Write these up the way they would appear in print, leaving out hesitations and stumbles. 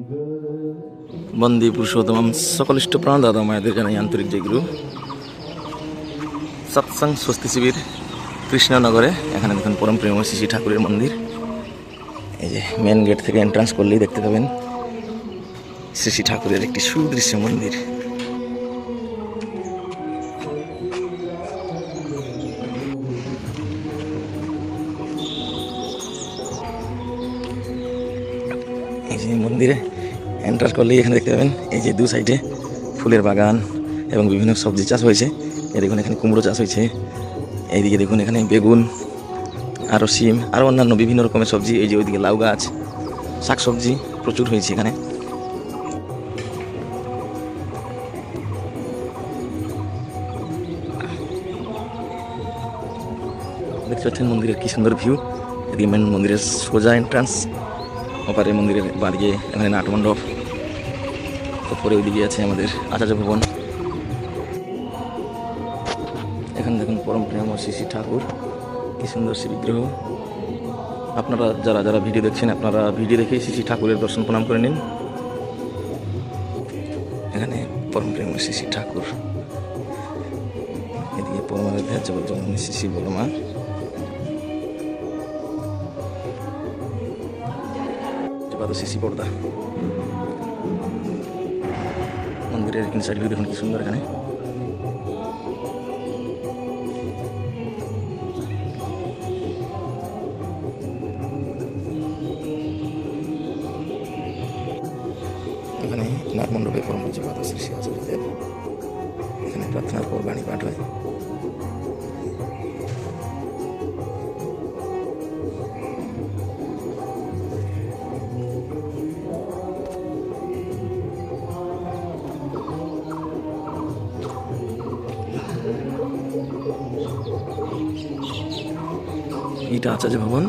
বন্দী পুরুষোত্তম সকলিষ্ট প্রাণ দাদা মায়েদের জানাই আন্তরিক জয়গুরু। সৎসং স্বস্তি শিবির কৃষ্ণনগরে। এখানে দেখুন পরম প্রেমময় শ্রী ঠাকুরের মন্দির। এই যে মেন গেট থেকে এন্ট্রান্স করলেই দেখতে পাবেন শ্রী ঠাকুরের একটি সুদৃশ্য মন্দির। এই যে মন্দিরে এন্টার করলেই এখানে দেখতে পাবেন এই যে দু সাইডে ফুলের বাগান এবং বিভিন্ন সবজি চাষ হয়েছে। এই দেখুন এখানে কুমড়ো চাষ হয়েছে, এইদিকে দেখুন এখানে বেগুন, আরও সিম, আরও অন্যান্য বিভিন্ন রকমের সবজি। এই যে ওইদিকে লাউ গাছ, শাকসবজি প্রচুর হয়েছে এখানে। দেখতে পাচ্ছেন মন্দিরের কি সুন্দর ভিউ। এদিকে মেন মন্দিরের সোজা এন্ট্রান্স, ওপারে মন্দিরের বাদিকে এখানে নাটমণ্ডপ, তারপরে ওইদিকে আছে আমাদের আচার্য ভবন। এখানে দেখুন পরম প্রেমময় শ্রী ঠাকুর, কি সুন্দর শ্রী বিগ্রহ। আপনারা যারা যারা ভিডিও দেখছেন, আপনারা ভিডিও দেখে শ্রী ঠাকুরের দর্শন প্রণাম করে নিন। এখানে পরম প্রেমময় শ্রী ঠাকুর, এদিকে পরমারাধ্যা জগৎজননী শ্রী বলমা। শ্রী পর্দা মন্দিরের ইনসাইড ভিউ দেখুন কি সুন্দর। এখানে এখানে নাটমণ্ডপে পরম পূজ্যপাদ শ্রী শ্রী আচার্যদেব, এখানে প্রার্থনার পর বাণী পাঠ হয়। এটা আচার্য ভবন,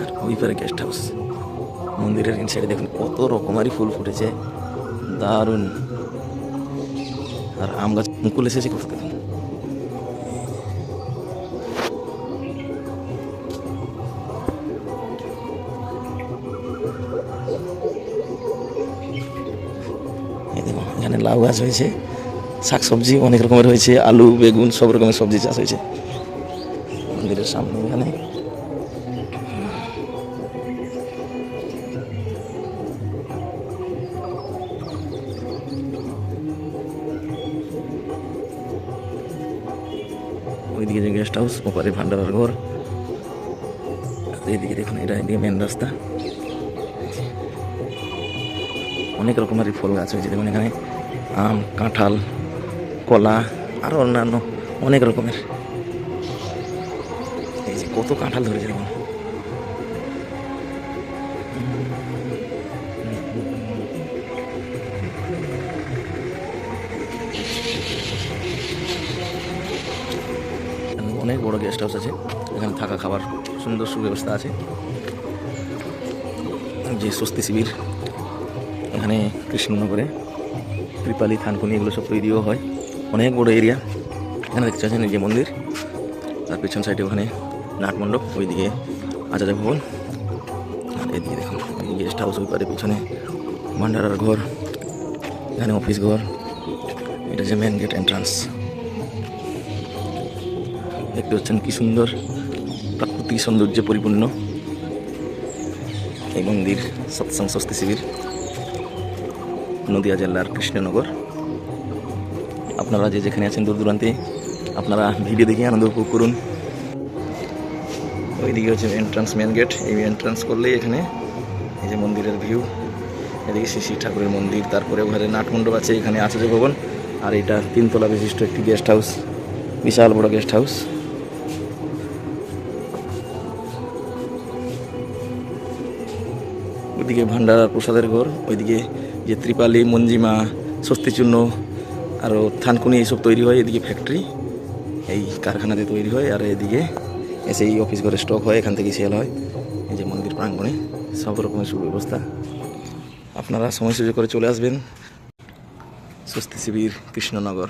আর ওই পারে গেস্ট হাউস। মন্দিরের ইনসাইডে দেখুন কত রকমারি ফুল ফুটেছে, দারুণ। আর আম গাছ মুকুল এসেছে কত। দেখুন এই দেখুন এখানে লাউ গাছ হয়েছে, শাকসবজি অনেক রকমের হয়েছে, আলু বেগুন সব রকমের সবজি চাষ হয়েছে মন্দিরের সামনে। এখানে ওইদিকে যে গেস্ট হাউস, ওপারে ভান্ডারার ঘর। এইদিকে দেখুন এটা এদিকে মেন রাস্তা। অনেক রকমের ফল গাছ হয়েছে দেখুন এখানে, আম, কাঁঠাল, কলা, আরও অন্যান্য অনেক রকমের। এই যে কত কাঁঠাল ধরেছে দেখুন। অনেক বড় গেস্ট হাউস আছে, এখানে থাকা খাবার সুন্দর সুব্যবস্থা আছে। যে স্বস্তি শিবির, এখানে কৃষ্ণনগরে কৃপালি, থানকুনি এগুলো সব তৈরিও হয়। অনেক বড় এরিয়া। এখানে দেখতে পাচ্ছেন এই যে মন্দির, তার পেছন সাইডে ওখানে নাটমণ্ডপ, ওইদিকে আচার্য ভবন। আর এদিকে দেখুন গেস্ট হাউস, ওই পারে পিছনে ভান্ডারার ঘর, এখানে অফিস ঘর। এটা যে মেন গেট এন্ট্রান্স। দেখতে পাচ্ছেন কি সুন্দর প্রাকৃতিক সৌন্দর্যে পরিপূর্ণ এই মন্দির। সৎসং স্বস্তি শিবির, নদিয়া জেলার কৃষ্ণনগর। আপনারা যে যেখানে আছেন দূর দূরান্তে, আপনারা ভিডিও দেখে আনন্দ উপভোগ করুন। ওইদিকে হচ্ছে এন্ট্রান্স, মেন গেট। এই এন্ট্রান্স করলেই এখানে এই যে মন্দিরের ভিউ। এদিকে শ্রী শ্রী ঠাকুরের মন্দির, তারপরে ওখানে নাটমণ্ডপ আছে, এখানে আচার্য ভবন। আর এটা 3 তলা বিশিষ্ট একটি গেস্ট হাউস, বিশাল বড় গেস্ট হাউস। ওইদিকে ভান্ডারার প্রসাদের ঘর, ওইদিকে যে ত্রিপালি, মঞ্জিমা, স্বস্তিচূর্ণ, আরও থানকুনি এইসব তৈরি হয়। এদিকে ফ্যাক্টরি, এই কারখানাতে তৈরি হয়। আর এদিকে এসে এই অফিস ঘরে স্টক হয়, এখান থেকে সেল হয়। এই যে মন্দির প্রাঙ্গণে সব রকমের সুব্যবস্থা। আপনারা সময় সুযোগ করে চলে আসবেন স্বস্তি শিবির কৃষ্ণনগর।